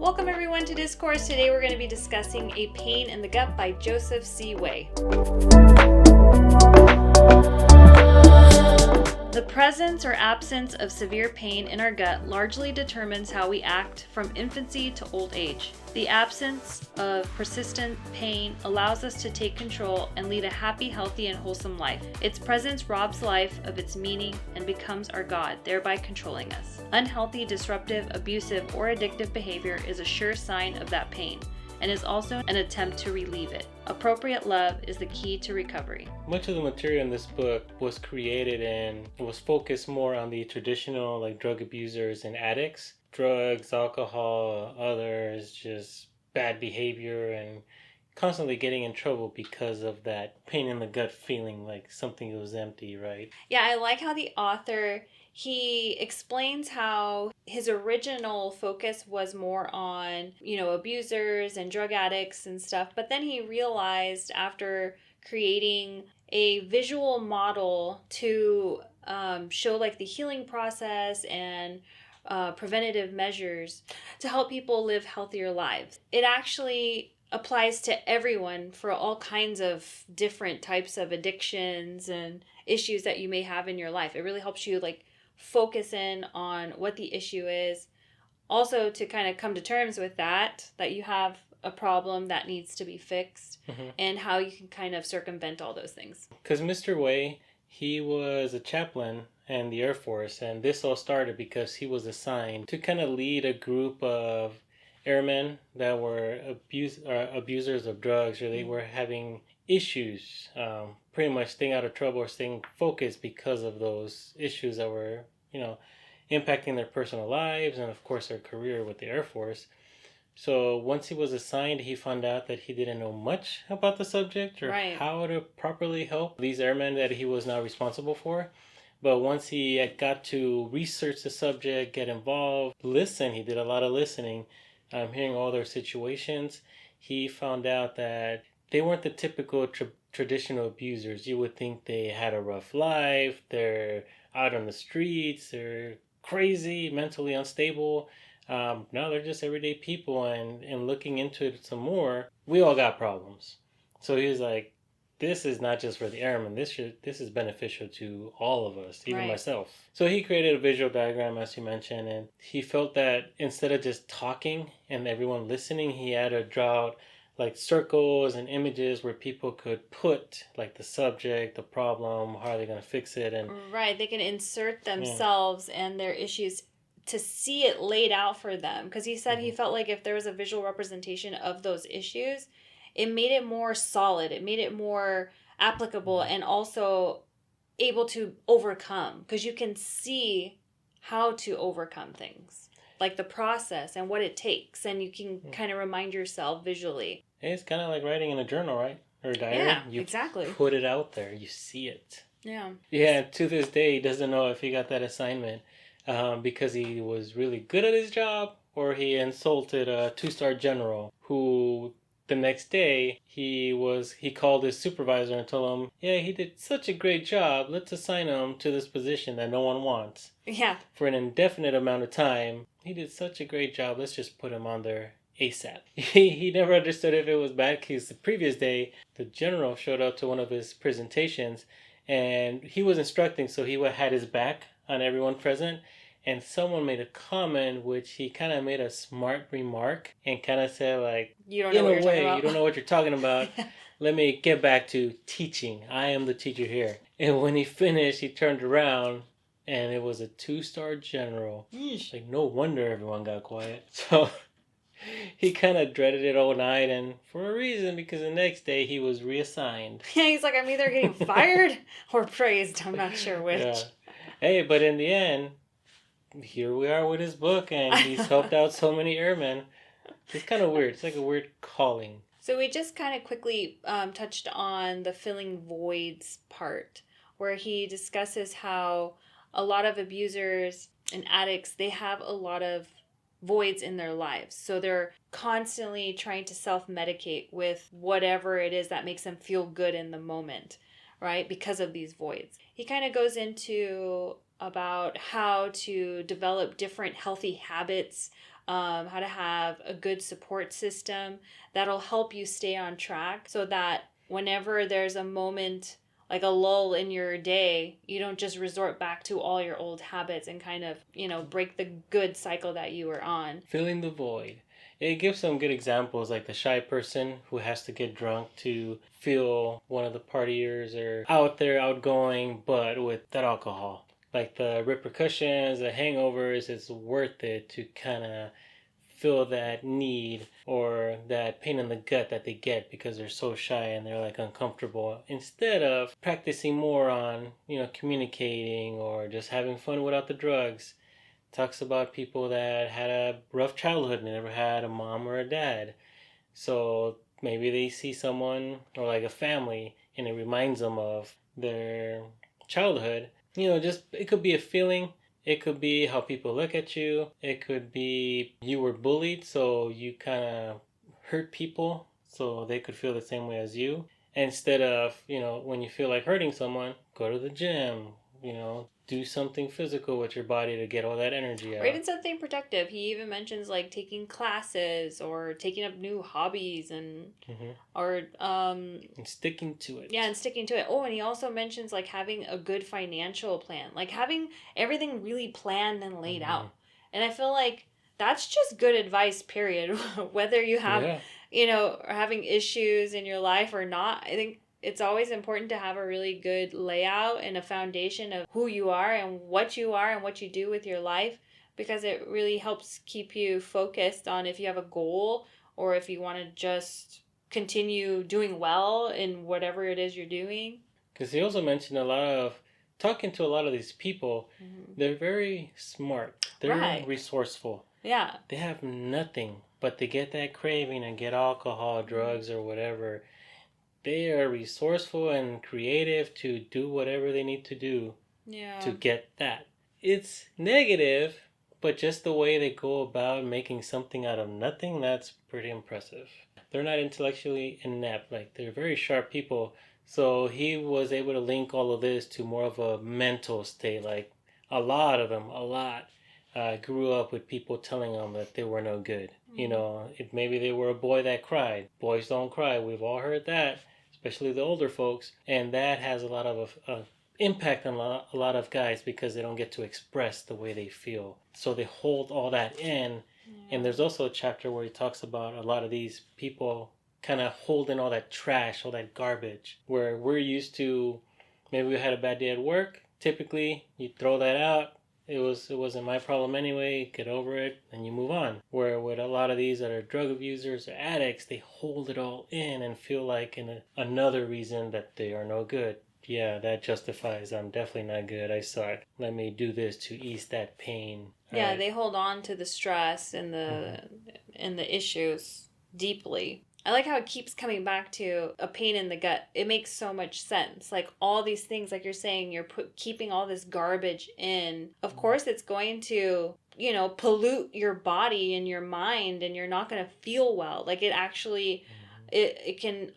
Welcome everyone to Discourse. Today we're going to be discussing A Pain in the Gut by Joseph C. Way. The presence or absence of severe pain in our gut largely determines how we act from infancy to old age. The absence of persistent pain allows us to take control and lead a happy, healthy, and wholesome life. Its presence robs life of its meaning and becomes our God, thereby controlling us. Unhealthy, disruptive, abusive, or addictive behavior is a sure sign of that pain and is also an attempt to relieve it. Appropriate love is the key to recovery. Much of the material in this book was created and was focused more on the traditional drug abusers and addicts. Drugs, alcohol, others, just bad behavior and constantly getting in trouble because of that pain in the gut feeling like something was empty, right? Yeah, I like how the author, he explains how his original focus was more on, abusers and drug addicts and stuff. But then he realized after creating a visual model to show the healing process and preventative measures to help people live healthier lives. It actually applies to everyone for all kinds of different types of addictions and issues that you may have in your life. It really helps you focus in on what the issue is. Also to kind of come to terms with that you have a problem that needs to be fixed, and how you can kind of circumvent all those things. Because Mr. Way, he was a chaplain in the Air Force, and this all started because he was assigned to kind of lead a group of airmen that were abusers of drugs, or they were having issues, pretty much staying out of trouble or staying focused because of those issues that were, impacting their personal lives and, of course, their career with the Air Force. So once he was assigned, he found out that he didn't know much about the subject or how to properly help these airmen that he was now responsible for. But once he had got to research the subject, get involved, listen, he did a lot of listening, hearing all their situations, he found out that they weren't the typical traditional abusers. You would think they had a rough life, they're out on the streets, they're crazy, mentally unstable. No, they're just everyday people, and looking into it some more, we all got problems. So he was like, this is not just for the airmen, this is beneficial to all of us, even myself. So he created a visual diagram, as you mentioned, and he felt that instead of just talking and everyone listening, he had to draw out circles and images where people could put the subject, the problem, how are they going to fix it, and they can insert themselves and their issues to see it laid out for them. Because he said he felt like if there was a visual representation of those issues, it made it more solid, it made it more applicable, and also able to overcome, because you can see how to overcome things, the process and what it takes, and you can kind of remind yourself visually. It's kind of like writing in a journal, right? Or a diary. Yeah, you exactly. Put it out there. You see it. Yeah. Yeah, to this day, he doesn't know if he got that assignment because he was really good at his job or he insulted a 2-star general who the next day he called his supervisor and told him, yeah, he did such a great job. Let's assign him to this position that no one wants. Yeah. For an indefinite amount of time. He did such a great job. Let's just put him on there ASAP. He never understood if it was bad because the previous day, the general showed up to one of his presentations and he was instructing, so he had his back on everyone present. And someone made a comment which he kind of made a smart remark and kind of said you don't know what you're talking about. You don't know what you're talking about. Yeah. Let me get back to teaching. I am the teacher here. And when he finished, he turned around and it was a 2-star general. Yeesh. No wonder everyone got quiet. So he kind of dreaded it all night, and for a reason, because the next day he was reassigned. Yeah, he's like, I'm either getting fired or praised. I'm not sure which. Yeah. Hey, but in the end, here we are with his book, and he's helped out so many airmen. It's kind of weird. It's like a weird calling. So we just kind of quickly touched on the filling voids part, where he discusses how a lot of abusers and addicts, they have a lot of voids in their lives. So they're constantly trying to self-medicate with whatever it is that makes them feel good in the moment, right? Because of these voids. He kind of goes into about how to develop different healthy habits how to have a good support system that'll help you stay on track so that whenever there's a moment like a lull in your day, you don't just resort back to all your old habits and kind of, break the good cycle that you were on. Filling the void. It gives some good examples, like the shy person who has to get drunk to feel one of the partiers or out there, outgoing, but with that alcohol. Like the repercussions, the hangovers, it's worth it to kind of feel that need or that pain in the gut that they get because they're so shy and they're like uncomfortable, instead of practicing more on communicating or just having fun without the drugs. Talks about people that had a rough childhood and never had a mom or a dad, so maybe they see someone or like a family and it reminds them of their childhood. Just it could be a feeling. It could be how people look at you. It could be you were bullied, so you kind of hurt people so they could feel the same way as you. Instead of, when you feel like hurting someone, go to the gym, do something physical with your body to get all that energy out. Or even something productive. He even mentions like taking classes or taking up new hobbies and and sticking to it. Yeah, and sticking to it. Oh, and he also mentions like having a good financial plan, like having everything really planned and laid out. And I feel like that's just good advice, period. Whether you have, are having issues in your life or not, I think it's always important to have a really good layout and a foundation of who you are and what you do with your life, because it really helps keep you focused on if you have a goal or if you want to just continue doing well in whatever it is you're doing. Because he also mentioned talking to a lot of these people, they're very smart. They're resourceful. Yeah. They have nothing, but they get that craving and get alcohol, drugs, or whatever. They are resourceful and creative to do whatever they need to do to get that. It's negative, but just the way they go about making something out of nothing, that's pretty impressive. They're not intellectually inept. Like, they're very sharp people. So he was able to link all of this to more of a mental state. Like, a lot of them, grew up with people telling them that they were no good. Maybe they were a boy that cried. Boys don't cry. We've all heard that, especially the older folks. And that has a lot of impact on a lot of guys because they don't get to express the way they feel. So they hold all that in. And there's also a chapter where he talks about a lot of these people kind of holding all that trash, all that garbage, where we're used to, maybe we had a bad day at work. Typically, you throw that out. It wasn't my problem anyway. Get over it, and you move on. Where with a lot of these that are drug abusers or addicts, they hold it all in and feel like another reason that they are no good. Yeah, that justifies I'm definitely not good. I suck. Let me do this to ease that pain. Yeah, right. They hold on to the stress and the issues deeply. I like how it keeps coming back to a pain in the gut. It makes so much sense. Like all these things, like you're saying, you're keeping all this garbage in. Of course, it's going to, pollute your body and your mind, and you're not going to feel well. Like it actually, it can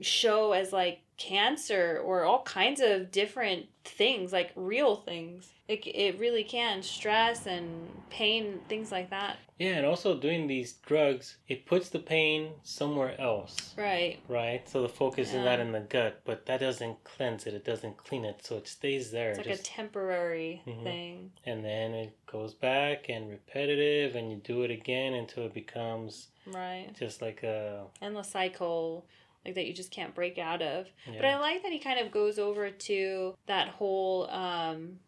show as like cancer or all kinds of different things, like real things. It really can. Stress and pain, things like that. Yeah, and also doing these drugs, it puts the pain somewhere else. Right. Right? So the focus is not in the gut, but that doesn't cleanse it. It doesn't clean it. So it stays there. It's like a temporary thing. And then it goes back and repetitive, and you do it again until it becomes just like a endless cycle. Like that you just can't break out of. Yeah. But I like that he kind of goes over to that whole,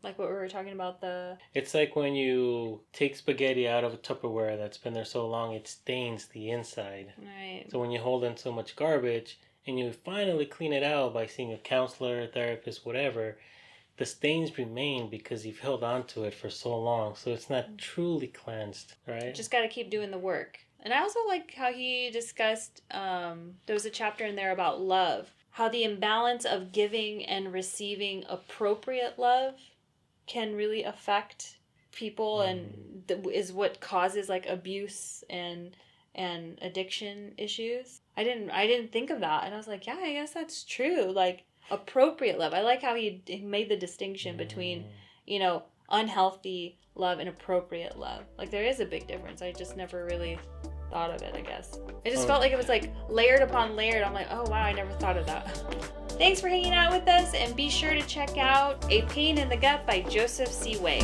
like what we were talking about, It's like when you take spaghetti out of a Tupperware that's been there so long, it stains the inside. Right. So when you hold in so much garbage and you finally clean it out by seeing a counselor, therapist, whatever, the stains remain because you've held on to it for so long. So it's not truly cleansed, right? You just got to keep doing the work. And I also like how he discussed, there was a chapter in there about love, how the imbalance of giving and receiving appropriate love can really affect people and is what causes like abuse and addiction issues. I didn't think of that. And I was like, yeah, I guess that's true. Like appropriate love. I like how he made the distinction between, unhealthy love and appropriate love. Like, there is a big difference. I just never really thought of it, I guess. It just felt like it was like layered upon layered. I'm like, oh wow, I never thought of that. Thanks for hanging out with us, and be sure to check out A Pain in the Gut by Joseph C. Way.